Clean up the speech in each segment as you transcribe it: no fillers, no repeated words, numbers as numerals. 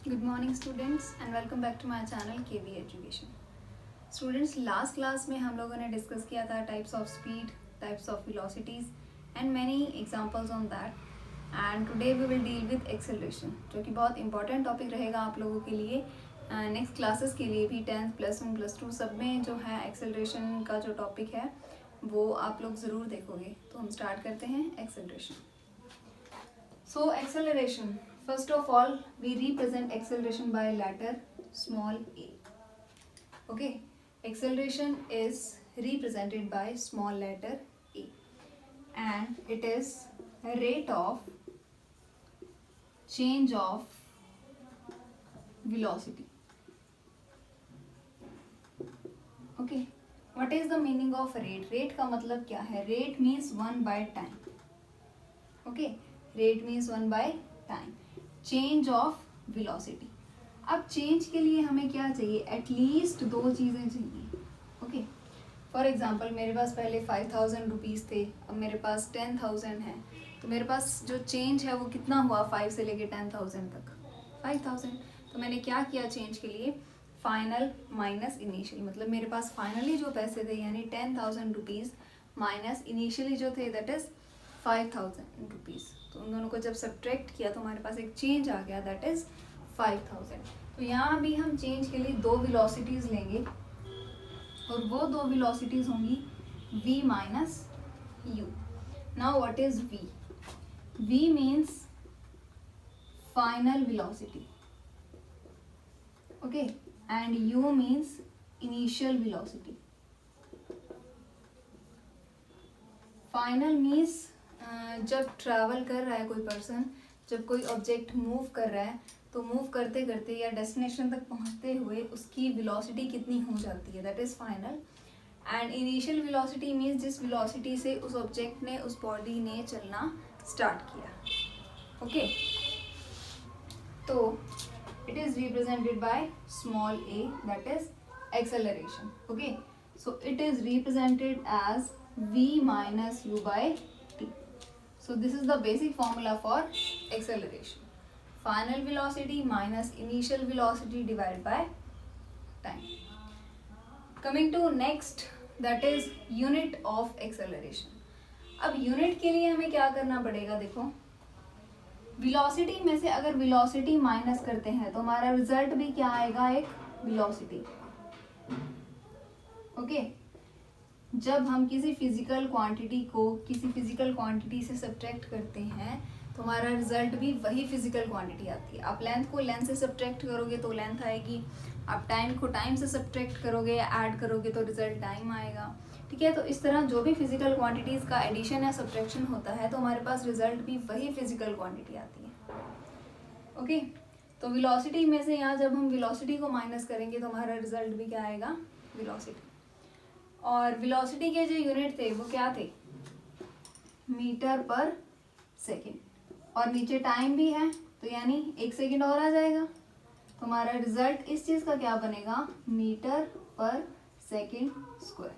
Good morning students and welcome back to my channel KB Education. Students, last class में हम लोगों ने discuss किया था types of speed, types of velocities and many examples on that and today we will deal with acceleration, जो कि बहुत important topic रहेगा आप लोगों के लिए नेक्स्ट क्लासेस के लिए भी। 10th +1 +2 सब में जो है एक्सेलरेशन का जो टॉपिक है वो आप लोग ज़रूर देखोगे। तो हम स्टार्ट करते हैं acceleration. So acceleration, first of all we represent acceleration by letter small a. Okay, acceleration is represented by small letter a and it is a rate of change of velocity. Okay, what is the meaning of rate? Rate का मतलब क्या है? Rate means 1 by time. Okay, rate means 1 by time, change of velocity. अब change के लिए हमें क्या चाहिए? एटलीस्ट दो चीज़ें चाहिए। ओके, फॉर एग्जांपल मेरे पास पहले 5000 रुपीज़ थे, अब मेरे पास 10,000 है, तो मेरे पास जो चेंज है वो कितना हुआ? 5 से लेके 10,000 तक 5000। तो मैंने क्या किया चेंज के लिए? फाइनल माइनस इनिशियल, मतलब मेरे पास फाइनली जो पैसे थे यानी 10,000 रुपीज़ माइनस इनिशियली जो थे दैट इज़ 5,000 रुपीज़। तो उन दोनों को जब सब्ट्रैक्ट किया तो हमारे पास एक चेंज आ गया दैट इज 5,000। तो यहाँ भी हम चेंज के लिए दो वेलोसिटीज लेंगे और वो दो वेलोसिटीज होंगी v minus u। Now what is v? v means final velocity, okay, and u means initial velocity. Final means जब ट्रैवल कर रहा है कोई पर्सन, जब कोई ऑब्जेक्ट मूव कर रहा है तो मूव करते करते या डेस्टिनेशन तक पहुंचते हुए उसकी वेलोसिटी कितनी हो जाती है, that is final. And initial velocity means जिस वेलोसिटी से उस ऑब्जेक्ट ने, उस बॉडी ने चलना स्टार्ट किया। ओके, तो it is represented by small a, that is acceleration. Okay, so it is represented as v minus u by t. So this is the basic formula for acceleration. Final velocity minus initial velocity divided by time. Coming to next, that is unit of acceleration. अब unit के लिए हमें क्या करना पड़ेगा? देखो, velocity में से अगर वेलोसिटी माइनस करते हैं तो हमारा रिजल्ट भी क्या आएगा? एक वेलोसिटी। ओके, जब हम किसी फिजिकल क्वांटिटी को किसी फिजिकल क्वांटिटी से सब्ट्रैक्ट करते हैं तो हमारा रिजल्ट भी वही फिजिकल क्वांटिटी आती है। आप लेंथ को लेंथ से सब्ट्रैक्ट करोगे तो लेंथ आएगी, आप टाइम को टाइम से सब्ट्रैक्ट करोगे या ऐड करोगे तो रिजल्ट टाइम आएगा। ठीक है, तो इस तरह जो भी फिजिकल क्वांटिटीज़ का एडिशन या सब्ट्रैक्शन होता है तो हमारे पास रिजल्ट भी वही फिजिकल क्वांटिटी आती है। ओके, तो वेलोसिटी में से यहाँ जब हम वेलोसिटी को माइनस करेंगे तो हमारा रिजल्ट भी क्या आएगा? वेलोसिटी। और वेलोसिटी के जो यूनिट थे वो क्या थे? मीटर पर सेकेंड, और नीचे टाइम भी है तो यानी 1 सेकेंड और आ जाएगा, तो हमारा रिजल्ट इस चीज़ का क्या बनेगा? Metre per second square.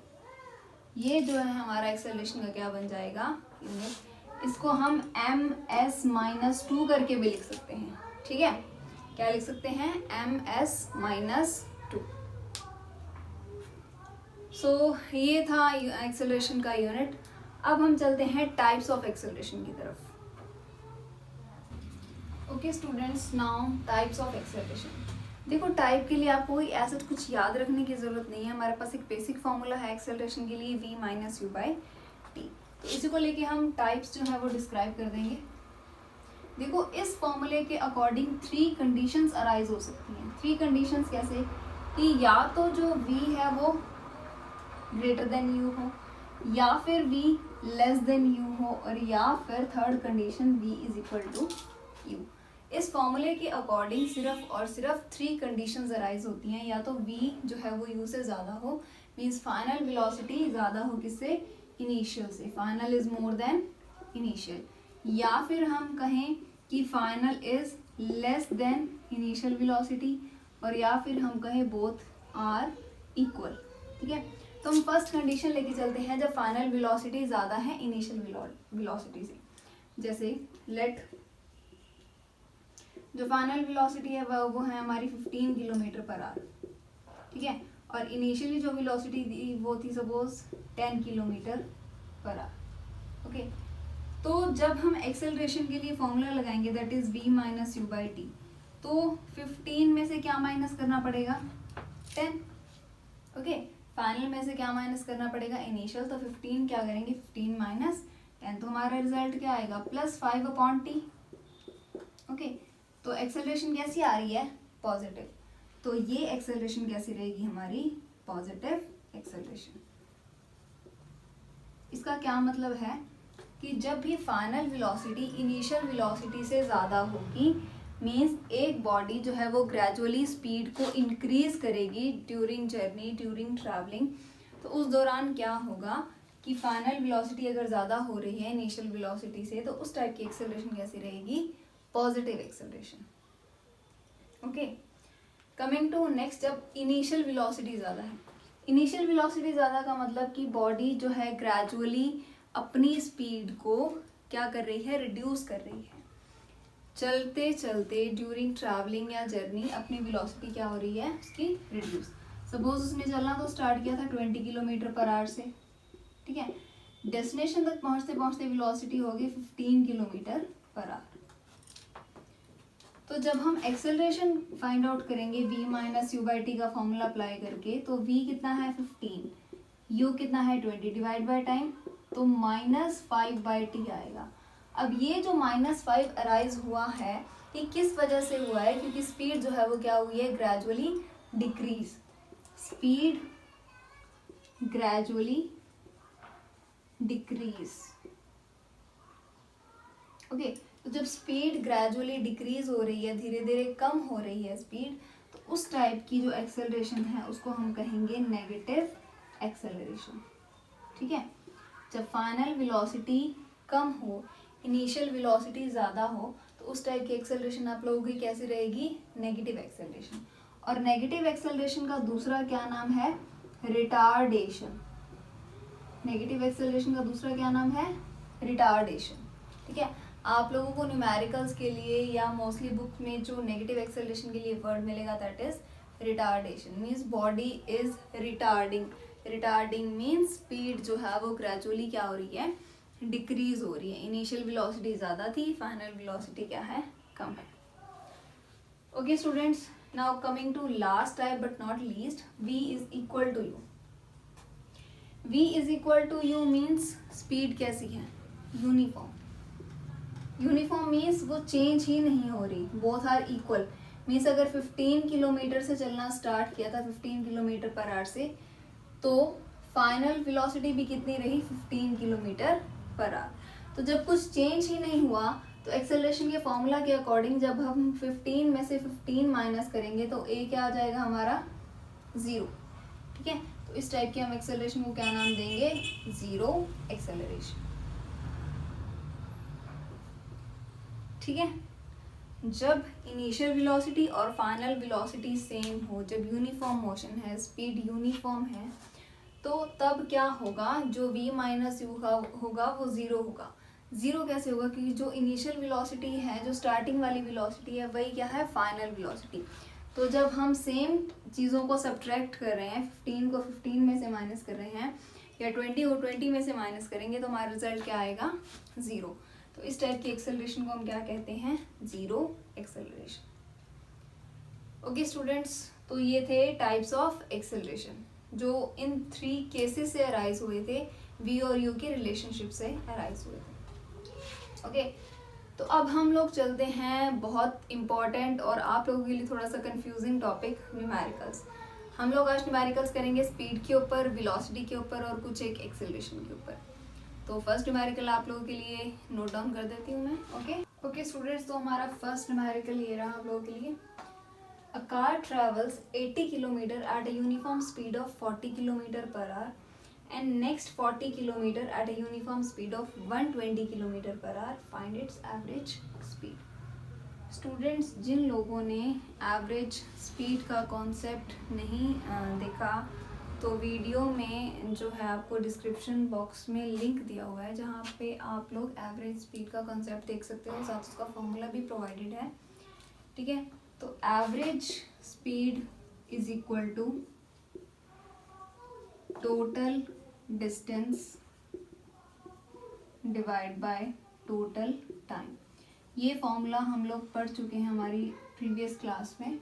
ये जो है हमारा एक्सेलरेशन का क्या बन जाएगा? यूनिट। इसको हम ms-2 करके भी लिख सकते हैं। ठीक है, क्या लिख सकते हैं? ms-2। सो ये था एक्सेलरेशन का यूनिट। अब हम चलते हैं टाइप्स ऑफ एक्सेलरेशन की तरफ। Okay students, now types of acceleration. देखो, टाइप के लिए आपको कोई ऐसा कुछ याद रखने की ज़रूरत नहीं है। हमारे पास एक बेसिक फॉर्मूला है एक्सेलरेशन के लिए, v minus you by T. तो इसी को लेके हम टाइप्स जो है वो डिस्क्राइब कर देंगे। देखो, इस फॉर्मूले के अकॉर्डिंग 3 कंडीशंस अराइज हो सकती हैं। 3 कंडीशंस कैसे? कि या तो जो v है वो ग्रेटर देन यू हो, या फिर v लेस देन यू हो, और या फिर third condition v is equal to u. इस फॉर्मूले के अकॉर्डिंग सिर्फ और सिर्फ 3 कंडीशंस अराइज होती हैं। या तो v जो है वो u से ज़्यादा हो, मीन्स फाइनल वेलोसिटी ज़्यादा हो किससे? इनिशियल से, final is more than initial. या फिर हम कहें कि final is less than initial velocity, और या फिर हम कहें बोथ आर इक्वल। ठीक है, तो हम फर्स्ट कंडीशन लेके चलते हैं जब फाइनल वेलोसिटी ज़्यादा है इनिशियल वेलोसिटी से। जैसे लेट जो फाइनल वेलोसिटी है वो है हमारी 15 किलोमीटर पर आवर, ठीक है। और इनिशियली जो वेलोसिटी थी वो थी suppose 10 kilometre per our, okay. तो जब हम एक्सेलरेशन के लिए फॉर्मूला लगाएंगे that is v minus you by T, तो 15 में से क्या माइनस करना पड़ेगा 10, ओके। फाइनल में से क्या माइनस करना पड़ेगा इनिशियल, तो 15 क्या करेंगे 15 माइनस 10, तो हमारा रिजल्ट क्या आएगा +5/t, ओके। तो एक्सेलरेशन कैसी आ रही है पॉजिटिव, तो ये एक्सेलरेशन कैसी रहेगी हमारी पॉजिटिव एक्सेलरेशन। इसका क्या मतलब है कि जब भी फाइनल वेलोसिटी इनिशियल वेलोसिटी से ज़्यादा होगी मीन्स एक बॉडी जो है वो ग्रेजुअली स्पीड को इंक्रीज करेगी ड्यूरिंग जर्नी, ड्यूरिंग ट्रैवलिंग। तो उस दौरान क्या होगा कि फाइनल वेलोसिटी अगर ज़्यादा हो रही है इनिशियल वेलोसिटी से, तो उस टाइप की एक्सेलरेशन कैसी रहेगी positive acceleration, okay. Coming to next, जब इनिशियल वेलोसिटी ज़्यादा है, इनिशियल वेलोसिटी ज़्यादा का मतलब कि बॉडी जो है ग्रेजुअली अपनी स्पीड को क्या कर रही है रिड्यूस कर रही है। चलते चलते ड्यूरिंग ट्रैवलिंग या जर्नी अपनी वेलोसिटी क्या हो रही है उसकी रिड्यूस। सपोज उसने चलना तो स्टार्ट किया था 20 किलोमीटर पर आवर से, ठीक है। डेस्टिनेशन तक पहुंचते पहुंचते वेलोसिटी होगी 15 किलोमीटर पर आवर। तो जब हम एक्सेलरेशन फाइंड आउट करेंगे v minus you by T का फॉर्मूला अप्लाई करके, तो v कितना है 15, u कितना है 20 डिवाइड बाय टाइम, तो -5/t आएगा। अब ये जो -5 अराइज हुआ है ये किस वजह से हुआ है, क्योंकि स्पीड जो है वो क्या हुई है gradually decrease, speed gradually decrease, okay. तो जब स्पीड ग्रेजुअली डिक्रीज हो रही है, धीरे धीरे कम हो रही है स्पीड, तो उस टाइप की जो एक्सेलरेशन है उसको हम कहेंगे नेगेटिव एक्सेलरेशन, ठीक है। जब फाइनल वेलोसिटी कम हो इनिशियल वेलोसिटी ज़्यादा हो, तो उस टाइप की एक्सेलरेशन आप लोगों की कैसी रहेगी नेगेटिव एक्सेलरेशन। और नेगेटिव एक्सेलरेशन का दूसरा क्या नाम है रिटार्डेशन। नेगेटिव एक्सेलरेशन का दूसरा क्या नाम है रिटार्डेशन, ठीक है। आप लोगों को न्यूमेरिकल्स के लिए या मोस्टली बुक में जो नेगेटिव एक्सेलरेशन के लिए वर्ड मिलेगा that is retardation, means body is retarding. Retarding means speed जो है वो ग्रेजुअली क्या हो रही है डिक्रीज हो रही है। इनिशियल वेलोसिटी ज़्यादा थी, फाइनल वेलोसिटी क्या है कम है, okay students. Now coming to last type but not least, v is equal to u. v is equal to u means speed कैसी है यूनिफॉर्म। यूनिफॉर्म मीन्स वो चेंज ही नहीं हो रही, बोथ आर इक्वल। मीन्स अगर 15 किलोमीटर से चलना स्टार्ट किया था 15 किलोमीटर पर आवर से, तो फाइनल वेलोसिटी भी कितनी रही 15 किलोमीटर पर आवर। तो जब कुछ चेंज ही नहीं हुआ तो एक्सेलरेशन के फॉर्मूला के अकॉर्डिंग जब हम 15 में से 15 माइनस करेंगे तो a क्या आ जाएगा हमारा 0, ठीक है। तो इस टाइप के हम एक्सेलरेशन को क्या नाम देंगे जीरो एक्सेलरेशन, ठीक है। जब इनिशियल वेलोसिटी और फाइनल वेलोसिटी सेम हो, जब यूनिफॉर्म मोशन है, स्पीड यूनिफॉर्म है, तो तब क्या होगा जो v माइनस यू होगा वो 0 होगा। 0 कैसे होगा, क्योंकि जो इनिशियल वेलोसिटी है, जो स्टार्टिंग वाली वेलोसिटी है, वही क्या है फाइनल वेलोसिटी। तो जब हम सेम चीज़ों को सब्ट्रैक्ट कर रहे हैं, 15 को 15 में से माइनस कर रहे हैं या 20 को 20 में से माइनस करेंगे, तो हमारा रिजल्ट क्या आएगा 0। तो इस टाइप की एक्सेलरेशन को हम क्या कहते हैं जीरो एक्सेलरेशन, ओके स्टूडेंट्स। तो ये थे टाइप्स ऑफ एक्सेलरेशन जो इन 3 केसेस से अराइज हुए थे, v और u के रिलेशनशिप से अराइज हुए थे, ओके। तो अब हम लोग चलते हैं बहुत इम्पॉर्टेंट और आप लोगों के लिए थोड़ा सा कंफ्यूजिंग टॉपिक न्यूमेरिकल्स। हम लोग आज न्यूमेरिकल्स करेंगे स्पीड के ऊपर, वेलोसिटी के ऊपर और कुछ एक एक्सेलरेशन के ऊपर। तो फर्स्ट न्यूमेरिकल आप लोगों के लिए नोट डाउन कर देती हूँ मैं, ओके स्टूडेंट्स। तो हमारा फर्स्ट न्यूमेरिकल ये रहा आप लोगों के लिए। A car travels 80 km at a uniform speed of 40 km per hour and next 40 km at a uniform speed of 120 km per hour. Find its average speed. Students, जिन लोगों ने एवरेज स्पीड का कॉन्सेप्ट नहीं देखा, तो video में जो है आपको डिस्क्रिप्शन बॉक्स में लिंक दिया हुआ है जहाँ पे आप लोग एवरेज स्पीड का कॉन्सेप्ट देख सकते हो, साथ उसका फॉर्मूला भी प्रोवाइडेड है। ठीक है। तो average speed is equal to total distance divide by total time. ये फॉर्मूला हम लोग पढ़ चुके हैं हमारी प्रीवियस क्लास में।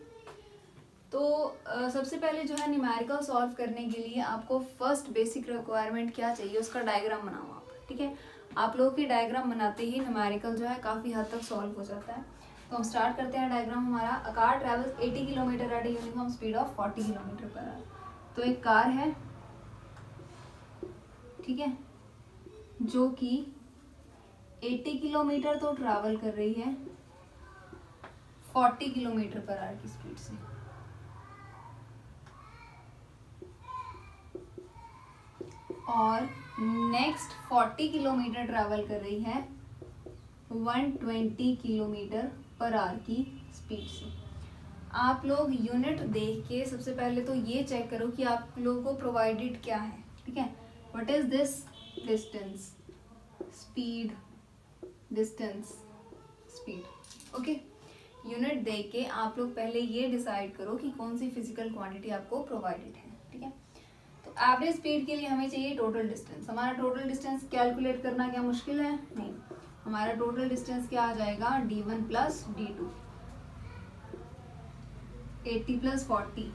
तो सबसे पहले जो है न्यूमेरिकल सॉल्व करने के लिए आपको फर्स्ट बेसिक रिक्वायरमेंट क्या चाहिए, उसका डायग्राम बनाओ आप, ठीक है। आप लोगों की डायग्राम बनाते ही न्यूमेरिकल जो है काफ़ी हद तक सॉल्व हो जाता है। तो हम स्टार्ट करते हैं डायग्राम हमारा। A car travels 80 kilometre at a uniform speed of 40 kilometre per hour. तो एक कार है, ठीक है, जो कि 80 किलोमीटर तो ट्रैवल कर रही है 40 किलोमीटर पर आवर की स्पीड से। और नेक्स्ट 40 किलोमीटर ट्रैवल कर रही है 120 किलोमीटर पर आवर की स्पीड से। आप लोग यूनिट देख के सबसे पहले तो ये चेक करो कि आप लोगों को प्रोवाइडेड क्या है, ठीक है। What is this? Distance, speed, distance, speed. Okay, unit देख के आप लोग पहले ये डिसाइड करो कि कौन सी फिजिकल क्वांटिटी आपको प्रोवाइडेड है, ठीक है। तो एवरेज स्पीड के लिए हमें चाहिए टोटल डिस्टेंस। हमारा टोटल डिस्टेंस कैलकुलेट करना क्या मुश्किल है? नहीं। हमारा टोटल डिस्टेंस क्या आ जाएगा? d1 plus d2, 80 plus 40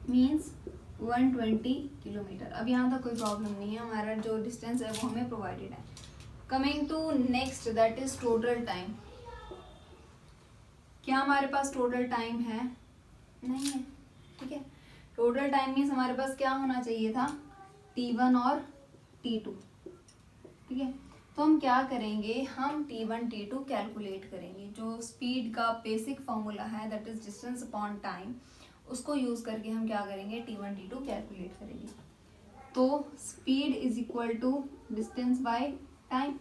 means 120 kilometre. अब यहाँ तक कोई प्रॉब्लम नहीं है, हमारा जो डिस्टेंस है वो हमें प्रोवाइडेड है। Coming to next, that is total time. क्या हमारे पास टोटल टाइम है? नहीं है, ठीक है। टोटल टाइम मीन्स हमारे पास क्या होना चाहिए था? t1 और t2, ठीक है। तो हम क्या करेंगे? हम t1 t2 कैलकुलेट करेंगे। जो स्पीड का बेसिक फॉर्मूला है that is distance upon time, उसको यूज करके हम क्या करेंगे? t1 t2 कैलकुलेट करेंगे। तो speed is equal to distance by time.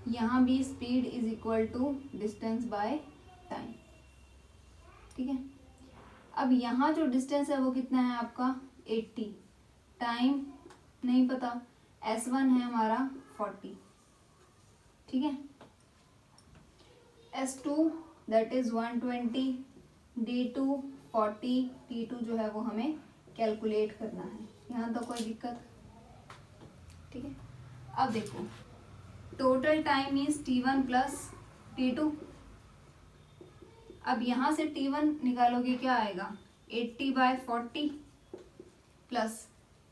यहाँ भी speed is equal to distance by time, ठीक है। अब यहाँ जो डिस्टेंस है वो कितना है आपका? 80। टाइम नहीं पता, S1 है हमारा 40, ठीक है। S2 that is 120, D2 40, T2 जो है वो हमें कैलकुलेट करना है। यहाँ तो कोई दिक्कत, ठीक है। अब देखो, total time is T1 plus T2। अब यहाँ से T1 निकालोगे क्या आएगा? 80/40 प्लस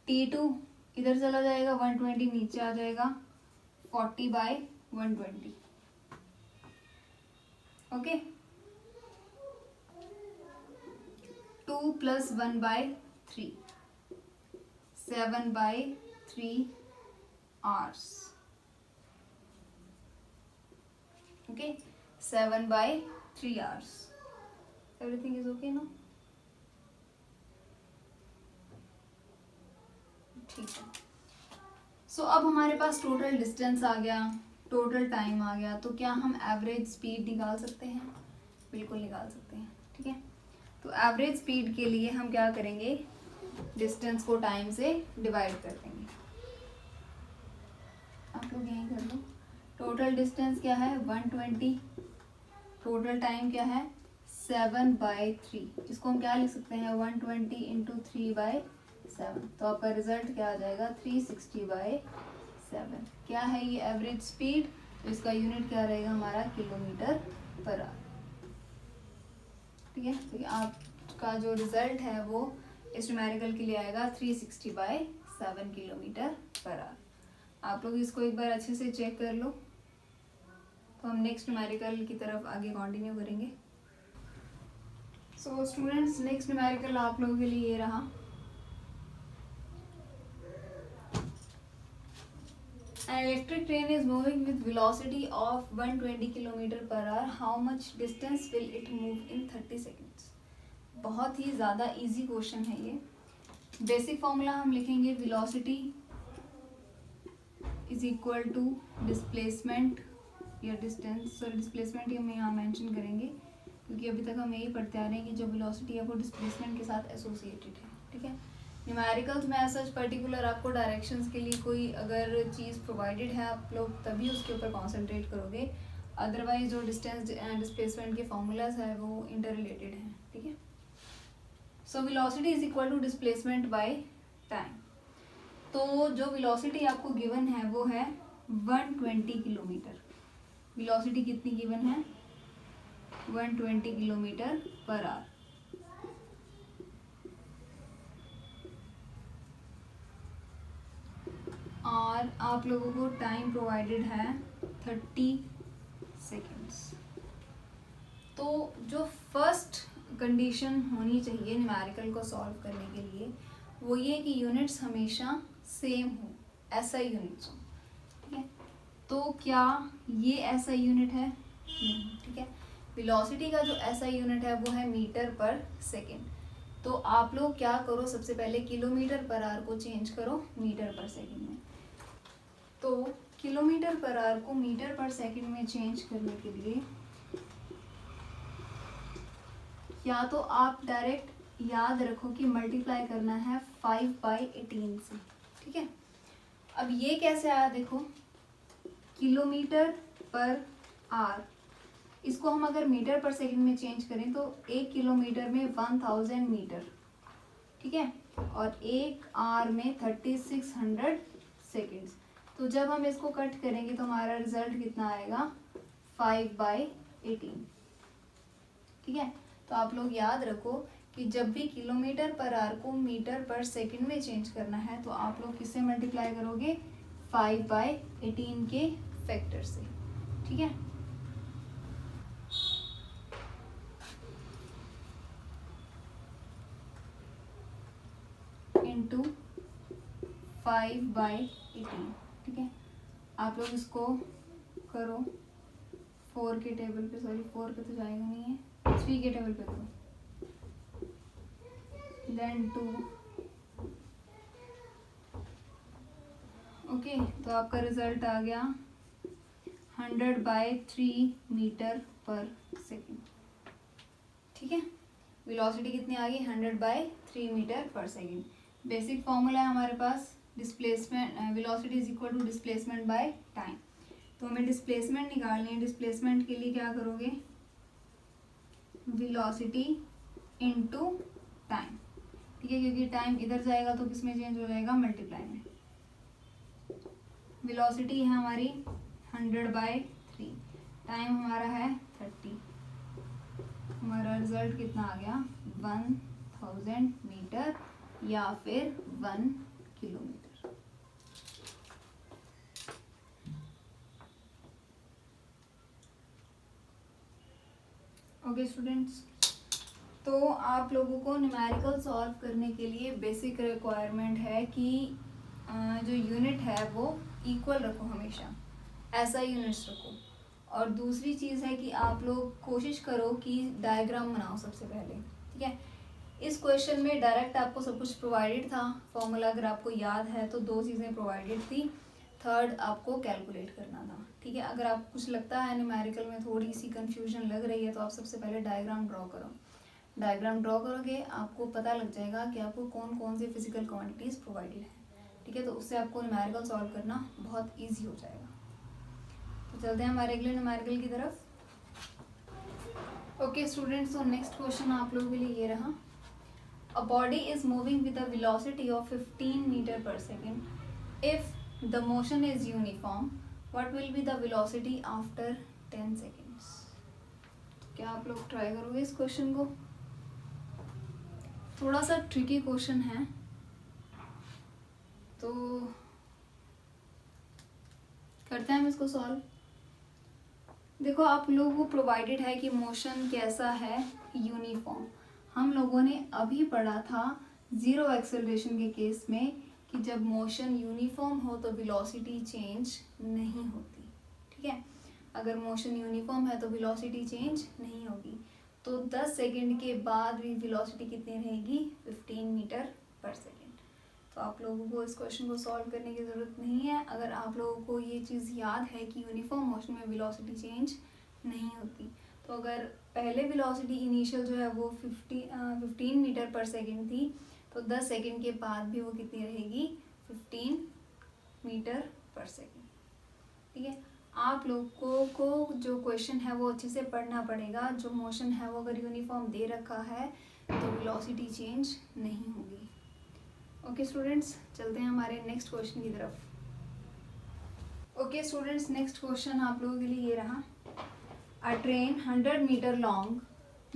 T2 इधर चला जाएगा, 120 नीचे आ जाएगा, 40/120। Okay, 2 plus 1/3, 7/3 hours. Okay, 7/3 hours. Everything is okay ना? ठीक है। सो अब हमारे पास टोटल डिस्टेंस आ गया, टोटल टाइम आ गया, तो क्या हम एवरेज स्पीड निकाल सकते हैं? बिल्कुल निकाल सकते हैं, ठीक है। तो एवरेज स्पीड के लिए हम क्या करेंगे? डिस्टेंस को टाइम से डिवाइड कर देंगे। आप लोग यहीं कर लो। टोटल डिस्टेंस क्या है? 120। टोटल टाइम क्या है? 7/3, जिसको हम क्या लिख सकते हैं? 120 इंटू 3/7। तो आपका रिजल्ट क्या आ जाएगा? 360/7। क्या है ये? Average speed. तो इसका यूनिट क्या रहेगा हमारा? किलोमीटर पर आवर, ठीक है। तो आपका जो रिजल्ट है वो इस न्यूमेरिकल के लिए आएगा 360/7 किलोमीटर पर आवर। आप लोग इसको एक बार अच्छे से चेक कर लो। तो हम नेक्स्ट न्यूमेरिकल की तरफ आगे कंटिन्यू करेंगे। सो स्टूडेंट्स, नेक्स्ट न्यूमेरिकल आप लोगों के लिए ये रहा। An electric train is moving with velocity of 120 km per hour. How much distance will it move in 30 seconds? बहुत ही ज़्यादा इजी क्वेश्चन है ये। बेसिक फॉर्मूला हम लिखेंगे, velocity is equal to displacement या डिस्टेंस। सॉरी, डिस्प्लेसमेंट ही हम यहाँ मेंशन करेंगे क्योंकि अभी तक हम यही पढ़ते आ रहे हैं कि जो वेलोसिटी है वो डिस्प्लेसमेंट के साथ एसोसिएटेड है, ठीक है। न्यूमेरिकल्स में ऐसा पर्टिकुलर आपको डायरेक्शंस के लिए कोई अगर चीज़ प्रोवाइडेड है, आप लोग तभी उसके ऊपर कॉन्सेंट्रेट करोगे। अदरवाइज जो डिस्टेंस डिस्प्लेसमेंट के फॉर्मूलाज है वो इंटर रिलेटेड हैं, ठीक है। So velocity is equal to displacement by time. तो जो वेलोसिटी आपको गिवन है वो है 120 किलोमीटर। वेलोसिटी कितनी गिवन है? 120 किलोमीटर पर आवर। और आप लोगों को टाइम प्रोवाइडेड है 30 सेकेंड्स। तो जो फर्स्ट कंडीशन होनी चाहिए न्यूमेरिकल को सॉल्व करने के लिए वो ये कि यूनिट्स हमेशा सेम हो, एसआई यूनिट्स हो, ठीक है। तो क्या ये एसआई यूनिट है? नहीं, ठीक है। वेलोसिटी का जो एसआई यूनिट है वो है मीटर पर सेकेंड। तो आप लोग क्या करो, सबसे पहले किलोमीटर पर आवर को चेंज करो मीटर पर सेकेंड में। तो किलोमीटर पर आवर को मीटर पर सेकेंड में चेंज करने के लिए या तो आप डायरेक्ट याद रखो कि मल्टीप्लाई करना है 5/18 से, ठीक है। अब ये कैसे आया देखो, किलोमीटर पर आवर, इसको हम अगर मीटर पर सेकंड में चेंज करें तो 1 किलोमीटर में 1000 मीटर, ठीक है, और 1 आवर में 3600 सेकेंड्स। तो जब हम इसको कट करेंगे तो हमारा रिजल्ट कितना आएगा? 5/18, ठीक है। तो आप लोग याद रखो कि जब भी किलोमीटर पर आवर को मीटर पर सेकंड में चेंज करना है तो आप लोग किससे मल्टीप्लाई करोगे? 5/18 के फैक्टर से, ठीक है। इंटू 5/18, ठीक है। आप लोग इसको करो 4 के टेबल पे, सॉरी 4 पे तो जाएगा नहीं है, 3 के टेबल पे करो, देन 2, ओके। तो आपका रिजल्ट आ गया 100/3 मीटर पर सेकेंड, ठीक है। वेलोसिटी कितनी आ गई? 100/3 metre per second. Basic formula है हमारे पास, displacement velocity is equal to displacement by time. तो हमें डिस्प्लेसमेंट निकालनी है। डिस्प्लेसमेंट के लिए क्या करोगे? वेलोसिटी इनटू टाइम, ठीक है, क्योंकि टाइम इधर जाएगा तो किस में चेंज हो जाएगा? मल्टीप्लाई में। वेलोसिटी है हमारी 100/3, टाइम हमारा है 30, हमारा रिजल्ट कितना आ गया? 1000 मीटर या फिर 1 किलोमीटर। ओके स्टूडेंट्स, तो आप लोगों को न्यूमेरिकल सॉल्व करने के लिए बेसिक रिक्वायरमेंट है कि जो यूनिट है वो इक्वल रखो, हमेशा ऐसा यूनिट्स रखो। और दूसरी चीज़ है कि आप लोग कोशिश करो कि डायग्राम बनाओ सबसे पहले, ठीक है। इस क्वेश्चन में डायरेक्ट आपको सब कुछ प्रोवाइडेड था, फॉर्मूला अगर आपको याद है तो 2 चीज़ें प्रोवाइडेड थी, थर्ड आपको कैलकुलेट करना था, ठीक है। अगर आपको कुछ लगता है न्यूमेरिकल में थोड़ी सी कंफ्यूजन लग रही है तो आप सबसे पहले डायग्राम ड्रॉ करो। डायग्राम ड्रॉ करोगे आपको पता लग जाएगा कि आपको कौन कौन सी फिजिकल क्वांटिटीज़ प्रोवाइडेड है, ठीक है। तो उससे आपको न्यूमेरिकल सॉल्व करना बहुत ईजी हो जाएगा। तो चलते हैं हमारे अगले न्यूमेरिकल की तरफ। ओके स्टूडेंट्स, तो नेक्स्ट क्वेश्चन आप लोगों के लिए ये रहा। A body is moving with a velocity of 15 meter per second. If the motion is uniform, what will be the velocity after 10 seconds? क्या आप लोग ट्राई करोगे इस क्वेश्चन को? थोड़ा सा ट्रिकी क्वेश्चन है, तो करते हैं हम इसको सॉल्व। देखो आप लोगों को प्रोवाइडेड है कि मोशन कैसा है? यूनिफॉर्म। हम लोगों ने अभी पढ़ा था जीरो एक्सेलरेशन के केस में कि जब मोशन यूनिफॉर्म हो तो वेलोसिटी चेंज नहीं होती, ठीक है। अगर मोशन यूनिफॉर्म है तो वेलोसिटी चेंज नहीं होगी। तो 10 सेकंड के बाद भी वेलोसिटी कितनी रहेगी? 15 मीटर पर सेकंड। तो आप लोगों को इस क्वेश्चन को सॉल्व करने की ज़रूरत नहीं है अगर आप लोगों को ये चीज़ याद है कि यूनिफॉर्म मोशन में वेलोसिटी चेंज नहीं होती। तो अगर पहले वेलोसिटी इनिशियल जो है वो 15 मीटर पर सेकंड थी, तो 10 सेकंड के बाद भी वो कितनी रहेगी? 15 मीटर पर सेकंड, ठीक है। आप लोगों को जो क्वेश्चन है वो अच्छे से पढ़ना पड़ेगा। जो मोशन है वो अगर यूनिफॉर्म दे रखा है तो वेलोसिटी चेंज नहीं होगी। ओके स्टूडेंट्स, चलते हैं हमारे नेक्स्ट क्वेश्चन की तरफ। ओके स्टूडेंट्स, नेक्स्ट क्वेश्चन आप लोगों के लिए ये रहा। A train 100 metre long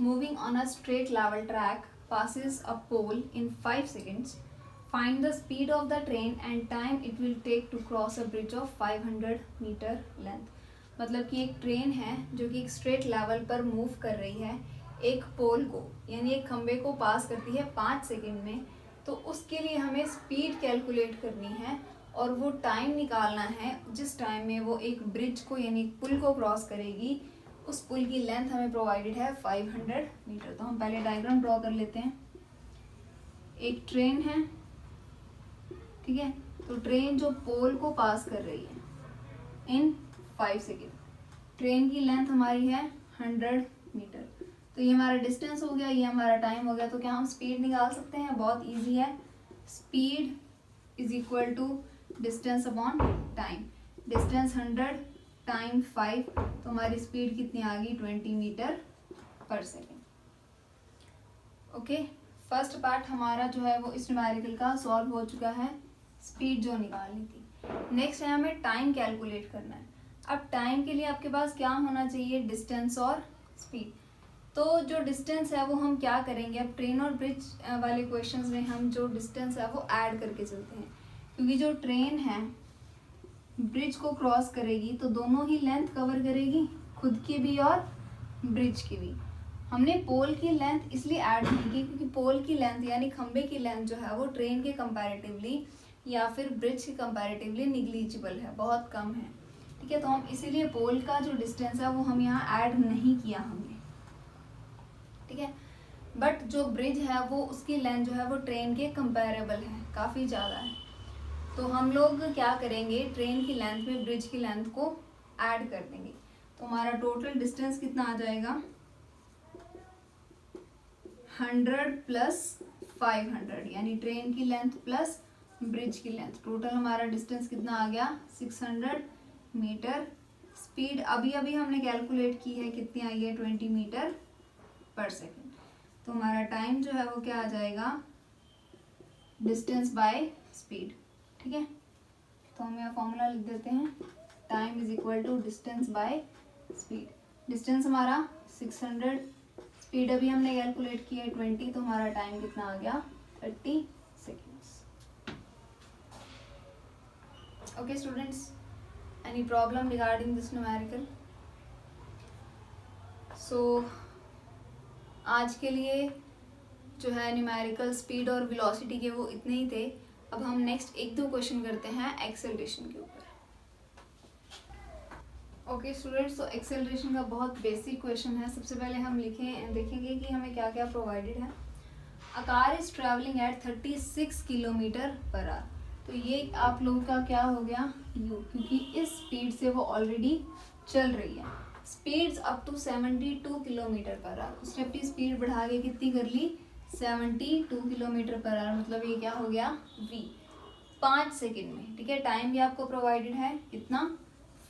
moving on a straight level track passes a pole in 5 seconds. Find the speed of the train and time it will take to cross a bridge of 500 meter length. मतलब कि एक train है जो कि एक straight level पर move कर रही है, एक पोल को यानी एक खंबे को पास करती है 5 सेकंड में। तो उसके लिए हमें स्पीड कैलकुलेट करनी है और वो टाइम निकालना है जिस टाइम में वो एक ब्रिज को यानी पुल को क्रॉस करेगी। उस पुल की लेंथ हमें प्रोवाइडेड है 500 मीटर। तो हम पहले डायग्राम ड्रॉ कर लेते हैं। एक ट्रेन है, ठीक है, तो ट्रेन जो पोल को पास कर रही है इन 5 सेकेंड, ट्रेन की लेंथ हमारी है 100 मीटर। तो ये हमारा डिस्टेंस हो गया, ये हमारा टाइम हो गया। तो क्या हम स्पीड निकाल सकते हैं? बहुत इजी है। Speed is equal to distance upon time. Distance 100 time 5, तो हमारी स्पीड कितनी आ गई? 20 metre per second. Okay, first part हमारा जो है वो इस न्यूमेरिकल का सॉल्व हो चुका है, स्पीड जो निकालनी थी। नेक्स्ट है हमें टाइम कैलकुलेट करना है। अब टाइम के लिए आपके पास क्या होना चाहिए? डिस्टेंस और स्पीड। तो जो डिस्टेंस है वो हम क्या करेंगे? अब ट्रेन और ब्रिज वाले क्वेश्चंस में हम जो डिस्टेंस है वो ऐड करके चलते हैं, क्योंकि जो ट्रेन है ब्रिज को क्रॉस करेगी तो दोनों ही लेंथ कवर करेगी, खुद की भी और ब्रिज की भी। हमने पोल की लेंथ इसलिए ऐड नहीं की क्योंकि पोल की लेंथ यानी खंबे की लेंथ जो है वो ट्रेन के कंपैरेटिवली या फिर ब्रिज के कंपैरेटिवली निग्लिजिबल है, बहुत कम है, ठीक है। तो हम इसीलिए पोल का जो डिस्टेंस है वो हम यहाँ ऐड नहीं किया हमने, ठीक है। बट जो ब्रिज है वो उसकी लेंथ जो है वो ट्रेन के कंपैरेबल है, काफ़ी ज़्यादा है। तो हम लोग क्या करेंगे? ट्रेन की लेंथ में ब्रिज की लेंथ को ऐड कर देंगे। तो हमारा टोटल डिस्टेंस कितना आ जाएगा? 100 प्लस 500 यानी ट्रेन की लेंथ प्लस ब्रिज की लेंथ। टोटल हमारा डिस्टेंस कितना आ गया? 600 मीटर। स्पीड अभी अभी हमने कैलकुलेट की है, कितनी आई है? 20 मीटर पर सेकेंड। तो हमारा टाइम जो है वो क्या आ जाएगा? डिस्टेंस बाय स्पीड, ठीक है। तो हम यहाँ फॉर्मूला लिख देते हैं, time is equal to distance by speed. Distance हमारा 600, स्पीड अभी हमने कैलकुलेट की है 20, तो हमारा टाइम कितना आ गया? 30 seconds. Okay students, any problem regarding this numerical? So आज के लिए जो है न्यूमेरिकल स्पीड और वेलोसिटी के वो इतने ही थे। अब हम नेक्स्ट 1-2 क्वेश्चन करते हैं एक्सेलरेशन के ऊपर। ओके स्टूडेंट्स, तो एक्सेलरेशन का बहुत बेसिक क्वेश्चन है। सबसे पहले हम देखेंगे कि हमें क्या क्या प्रोवाइडेड है। A car is travelling eight 36 kilometre per hour. तो ये आप लोगों का क्या हो गया? यू, क्योंकि इस स्पीड से वो ऑलरेडी चल रही है। Speeds up to 72 kilometre per hour. उसने अपनी स्पीड बढ़ा के कितनी कर ली? 72 किलोमीटर पर आवर। मतलब ये क्या हो गया? v 5 सेकेंड में, ठीक है। टाइम भी आपको प्रोवाइडेड है कितना?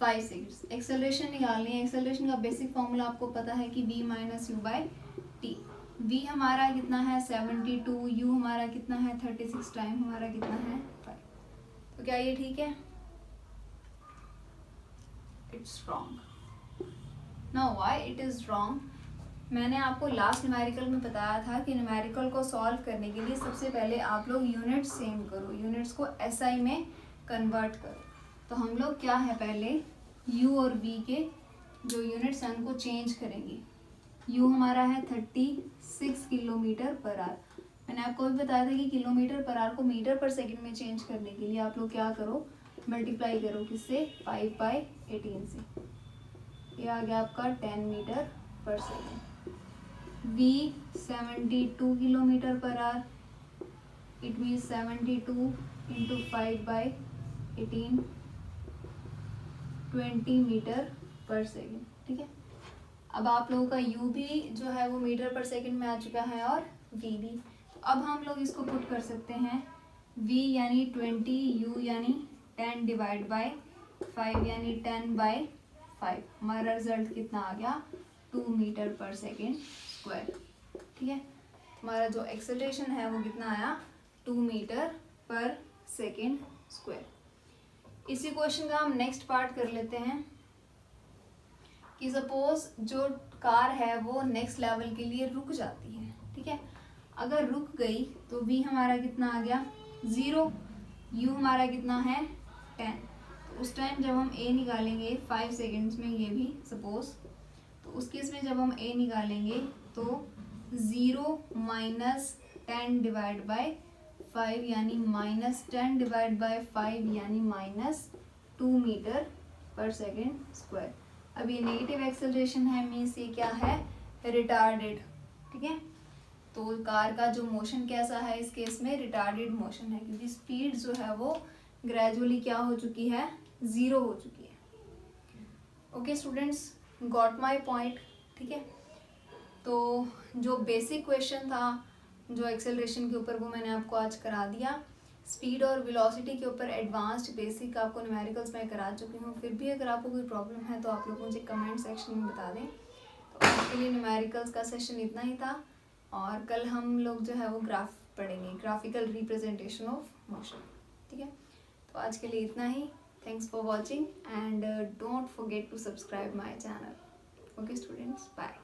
5 सेकेंड्स। एक्सेलरेशन निकालनी है। एक्सेलरेशन का बेसिक फॉर्मूला आपको पता है कि v minus you by T. v हमारा कितना है? 72, u हमारा कितना है? 36, टाइम हमारा कितना है? 5। तो क्या ये ठीक है? It's wrong. Now why it is wrong? मैंने आपको लास्ट न्यूमेरिकल में बताया था कि न्यूमेरिकल को सॉल्व करने के लिए सबसे पहले आप लोग यूनिट्स सेम करो, यूनिट्स को एसआई में कन्वर्ट करो। तो हम लोग क्या है, पहले u और v के जो यूनिट्स हैं उनको चेंज करेंगे। u हमारा है 36 किलोमीटर पर आवर। मैंने आपको भी बताया था कि किलोमीटर पर आवर को मीटर पर सेकंड में चेंज करने के लिए आप लोग क्या करो? मल्टीप्लाई करो किससे? 5/18 से। ये आ गया आपका 10 metre per second. v 72 kilometre per hour, it means 72 into 5/18, 20 metre per second, ठीक है। अब आप लोगों का u भी जो है वो मीटर पर सेकेंड में आ चुका है और v भी। तो अब हम लोग इसको पुट कर सकते हैं, v यानी 20, u यानी 10 डिवाइड बाय 5 यानी 10/18, 5। हमारा रिजल्ट कितना आ गया 2 मीटर पर सेकेंड स्क्वायर। ठीक है, हमारा जो एक्सेलरेशन है वो कितना आया 2 मीटर पर सेकेंड स्क्वायर। इसी क्वेश्चन का हम नेक्स्ट पार्ट कर लेते हैं कि सपोज जो कार है वो नेक्स्ट लेवल के लिए रुक जाती है। ठीक है, अगर रुक गई तो v हमारा कितना आ गया 0, u हमारा कितना है 10। तो उस टाइम जब हम a निकालेंगे 5 सेकेंड्स में, ये भी सपोज, तो उस केस में जब हम a निकालेंगे तो 0 माइनस 10 डिवाइड बाय 5 यानी माइनस 10 डिवाइड बाय 5 यानी minus 2 metre per second square. अब ये नेगेटिव एक्सेलरेशन है, मीन्स ये क्या है रिटार्डेड। ठीक है, तो कार का जो मोशन कैसा है इस केस में रिटार्डेड मोशन है, क्योंकि स्पीड जो है वो ग्रेजुअली क्या हो चुकी है 0 हो चुकी है। Okay students, got my point. ठीक है, तो जो बेसिक क्वेश्चन था जो एक्सेलरेशन के ऊपर वो मैंने आपको आज करा दिया। स्पीड और वेलोसिटी के ऊपर एडवांस्ड बेसिक आपको न्यूमेरिकल्स में करा चुकी हूँ। फिर भी अगर आपको कोई प्रॉब्लम है तो आप लोग मुझे कमेंट सेक्शन में बता दें। तो आज के लिए न्यूमेरिकल्स का सेशन इतना ही था, और कल हम लोग जो है वो ग्राफ पढ़ेंगे, ग्राफिकल रिप्रेजेंटेशन ऑफ मोशन। ठीक है, तो आज के लिए इतना ही। Thanks for watching and don't forget to subscribe my channel. Okay students, bye.